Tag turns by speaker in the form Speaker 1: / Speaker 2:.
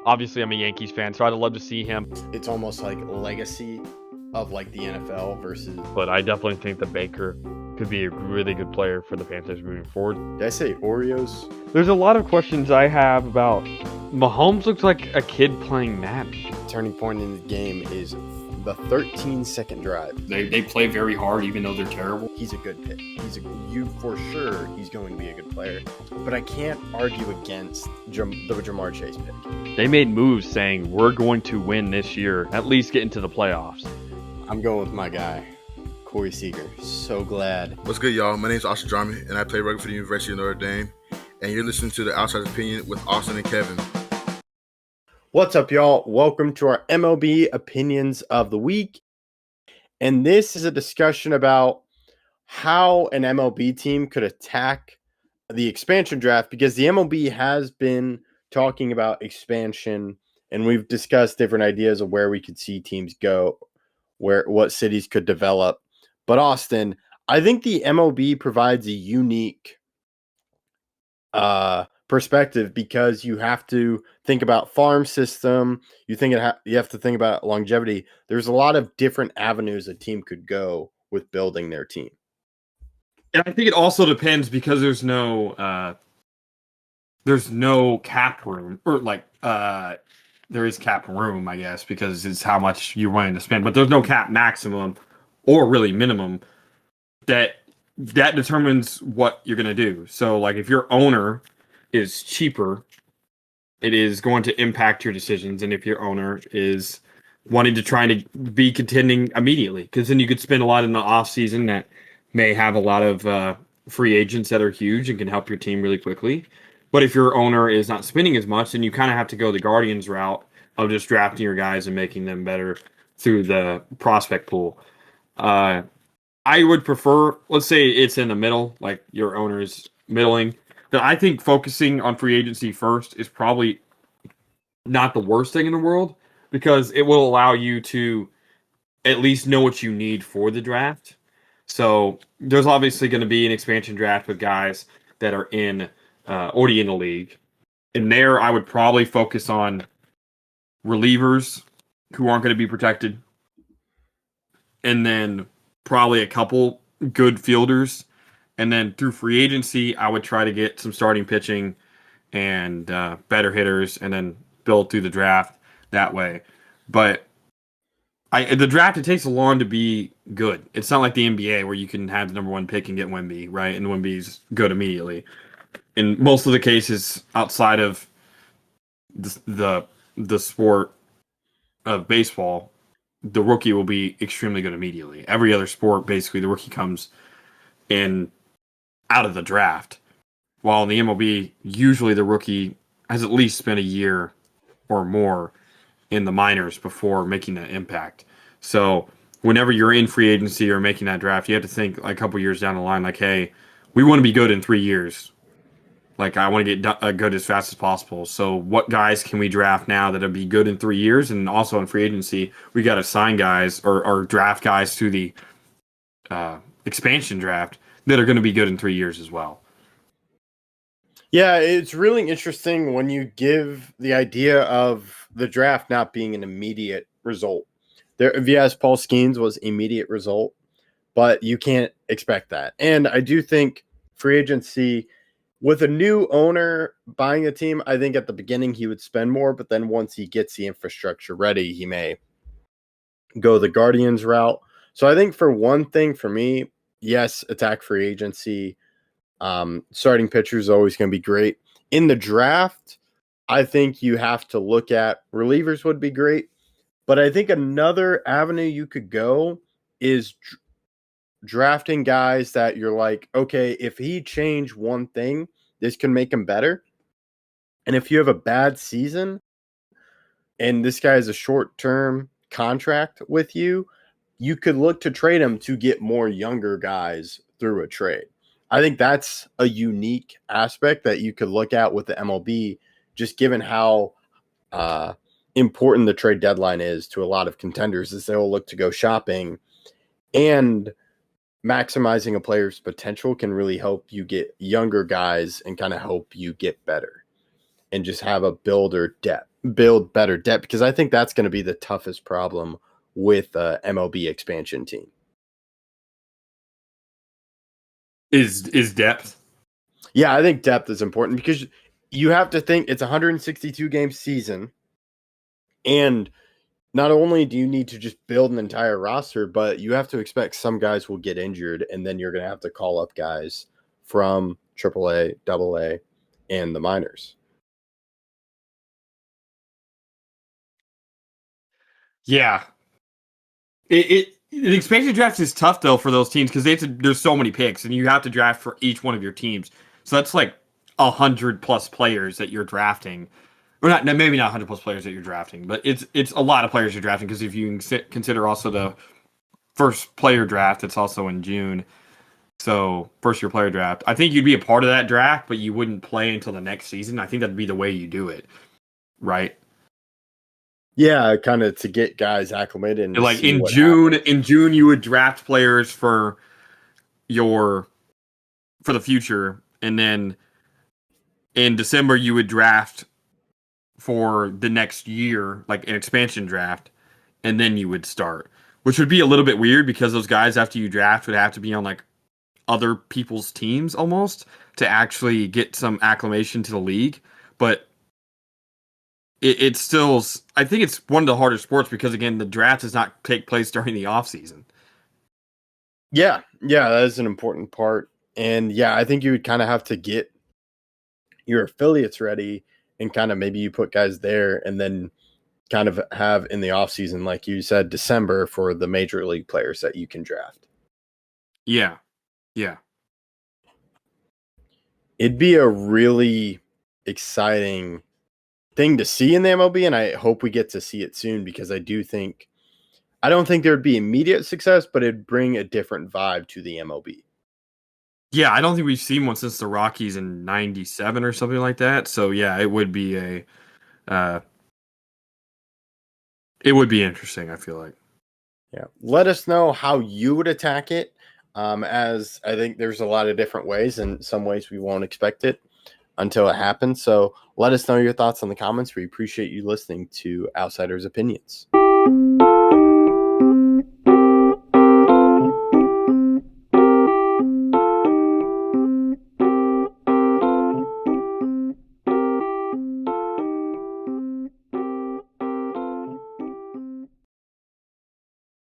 Speaker 1: Obviously, I'm a Yankees fan, so I'd love to see him.
Speaker 2: It's almost like legacy of like the NFL versus.
Speaker 1: But I definitely think that Baker could be a really good player for the Panthers moving forward.
Speaker 2: Did I say Oreos?
Speaker 1: There's a lot of questions I have about Mahomes. Looks like a kid playing Madden.
Speaker 2: Turning point in the game is the 13-second drive.
Speaker 3: They play very hard, even though they're terrible.
Speaker 2: He's a good pick. You for sure. He's going to be a good player. But I can't argue against the Jamar Chase pick.
Speaker 1: They made moves saying we're going to win this year, at least get into the playoffs.
Speaker 2: I'm going with my guy, Corey Seager. So glad.
Speaker 4: What's good, y'all? My name is Austin Drummond, and I play rugby for the University of Notre Dame. And you're listening to The Outsider's Opinion with Austin and Kevin.
Speaker 2: What's up, y'all? Welcome to our MLB Opinions of the Week. And this is a discussion about how an MLB team could attack the expansion draft, because the MLB has been talking about expansion, and we've discussed different ideas of where we could see teams go, what cities could develop. But Austin, I think the MLB provides a unique perspective, because you have to think about farm system. You have to think about longevity. There's a lot of different avenues a team could go with building their team.
Speaker 3: And I think it also depends, because there's no cap room, or there is cap room, I guess, because it's how much you're wanting to spend, but there's no cap maximum or really minimum that determines what you're going to do. So like if your owner is cheaper, it is going to impact your decisions. And if your owner is wanting to try to be contending immediately, because then you could spend a lot in the off season that may have a lot of free agents that are huge and can help your team really quickly. But if your owner is not spending as much, then you kind of have to go the Guardians route of just drafting your guys and making them better through the prospect pool. I would prefer, let's say it's in the middle, like your owner's middling, that I think focusing on free agency first is probably not the worst thing in the world, because it will allow you to at least know what you need for the draft. So there's obviously going to be an expansion draft with guys that are already in the league. And there I would probably focus on relievers who aren't going to be protected. And then probably a couple good fielders. And then through free agency, I would try to get some starting pitching and better hitters, and then build through the draft that way. But the draft, it takes long to be good. It's not like the NBA where you can have the number one pick and get Wemby, right? And Wemby's good immediately. In most of the cases outside of the sport of baseball, the rookie will be extremely good immediately. Every other sport, basically, the rookie comes in out of the draft. While in the MLB, usually the rookie has at least spent a year or more in the minors before making that impact. So whenever you're in free agency or making that draft, you have to think like a couple years down the line, like, hey, we want to be good in 3 years. Like, I want to get good as fast as possible. So what guys can we draft now that'll be good in 3 years? And also in free agency, we got to sign guys or draft guys to the expansion draft that are going to be good in 3 years as well.
Speaker 2: Yeah, it's really interesting when you give the idea of the draft not being an immediate result. Yes, Paul Skeens was immediate result, but you can't expect that. And I do think free agency, with a new owner buying a team, I think at the beginning he would spend more, but then once he gets the infrastructure ready, he may go the Guardians route. So I think for one thing, for me, yes, attack free agency. Starting pitcher is always going to be great. In the draft, I think you have to look at relievers would be great. But I think another avenue you could go is drafting guys that you're like, okay, if he changed one thing, this can make him better. And if you have a bad season and this guy has a short-term contract with you, you could look to trade him to get more younger guys through a trade. I think that's a unique aspect that you could look at with the MLB, just given how important the trade deadline is to a lot of contenders, as they will look to go shopping, and maximizing a player's potential can really help you get younger guys and kind of help you get better and just have a builder depth. build better depth, because I think that's going to be the toughest problem with MLB expansion team.
Speaker 3: Is depth?
Speaker 2: Yeah, I think depth is important because you have to think it's a 162 game season, and not only do you need to just build an entire roster, but you have to expect some guys will get injured, and then you're going to have to call up guys from AAA, AA, and the minors.
Speaker 3: Yeah. The expansion draft is tough though for those teams because there's so many picks and you have to draft for each one of your teams. So that's like 100+ players that you're drafting, or not, maybe not 100+ players that you're drafting, but it's a lot of players you're drafting because if you consider also the first player draft, it's also in June. So first year player draft, I think you'd be a part of that draft, but you wouldn't play until the next season. I think that'd be the way you do it, right?
Speaker 2: Yeah, kind of to get guys acclimated. And
Speaker 3: like in June, you would draft players for the future, and then in December you would draft for the next year, like an expansion draft, and then you would start, which would be a little bit weird because those guys after you draft would have to be on like other people's teams almost to actually get some acclimation to the league, but it's still, I think it's one of the harder sports because, again, the draft does not take place during the off season.
Speaker 2: Yeah, that is an important part. And yeah, I think you would kind of have to get your affiliates ready and kind of maybe you put guys there and then kind of have in the off season, like you said, December for the major league players that you can draft.
Speaker 3: Yeah.
Speaker 2: It'd be a really exciting thing to see in the MLB, and I hope we get to see it soon because I don't think there would be immediate success, but it'd bring a different vibe to the MLB.
Speaker 3: Yeah, I don't think we've seen one since the Rockies in '97 or something like that. So yeah, it would be interesting, I feel like.
Speaker 2: Yeah. Let us know how you would attack it. As I think there's a lot of different ways, and some ways we won't expect it until it happens. So let us know your thoughts in the comments. We appreciate you listening to Outsiders Opinions.